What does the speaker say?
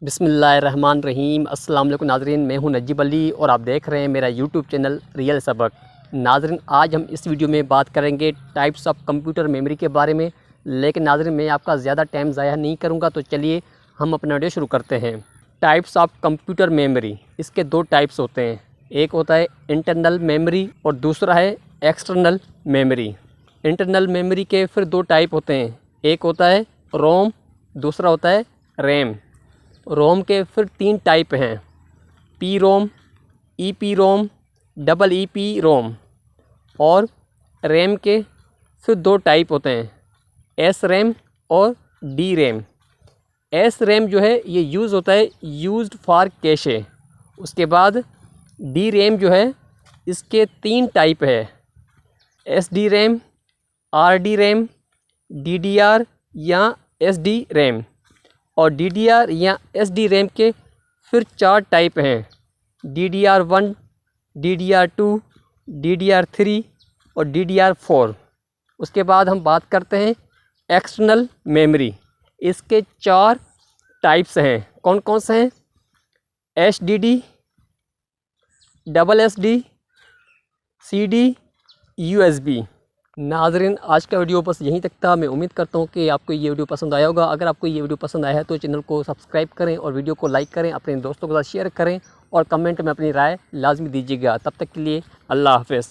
बिस्मिल्लाहिर्रहमानिर्रहीम। अस्सलाम वालेकुम नाज़रीन, मैं हूं नजीब अली और आप देख रहे हैं मेरा यूट्यूब चैनल रियल सबक। नाज़रीन, आज हम इस वीडियो में बात करेंगे टाइप्स ऑफ कंप्यूटर मेमोरी के बारे में। लेकिन नाज़रीन, मैं आपका ज़्यादा टाइम ज़ाया नहीं करूंगा, तो चलिए हम अपना वीडियो शुरू करते हैं। टाइप्स ऑफ कंप्यूटर मेमोरी, इसके दो टाइप्स होते हैं। एक होता है इंटरनल मेमोरी और दूसरा है एक्सटर्नल मेमोरी। इंटरनल मेमोरी के फिर दो टाइप होते हैं, एक होता है रोम, दूसरा होता है रैम। रोम के फिर तीन टाइप हैं, P ROM, E P ROM, double E P ROM. और रैम के फिर दो टाइप होते हैं, एस रैम और डी रैम। एस रैम जो है ये यूज़ होता है यूज्ड फॉर कैशे। उसके बाद डी रैम जो है इसके तीन टाइप है, S D RAM, R D RAM, D D R या एस डी रैम। और डी डी आर या एस डी रैम के फिर चार टाइप हैं, D D R 1, D D R 2, D D R 3 और डी डी आर 4। उसके बाद हम बात करते हैं एक्सटर्नल मेमोरी। इसके चार टाइप्स हैं, कौन कौन से हैं? H D D, double S D, C D, U S B. नाज़रीन, आज का वीडियो बस यहीं तक था। मैं उम्मीद करता हूँ कि आपको ये वीडियो पसंद आया होगा। अगर आपको ये वीडियो पसंद आया है तो चैनल को सब्सक्राइब करें और वीडियो को लाइक करें, अपने दोस्तों के साथ शेयर करें और कमेंट में अपनी राय लाजमी दीजिएगा। तब तक के लिए अल्लाह हाफ़िज़।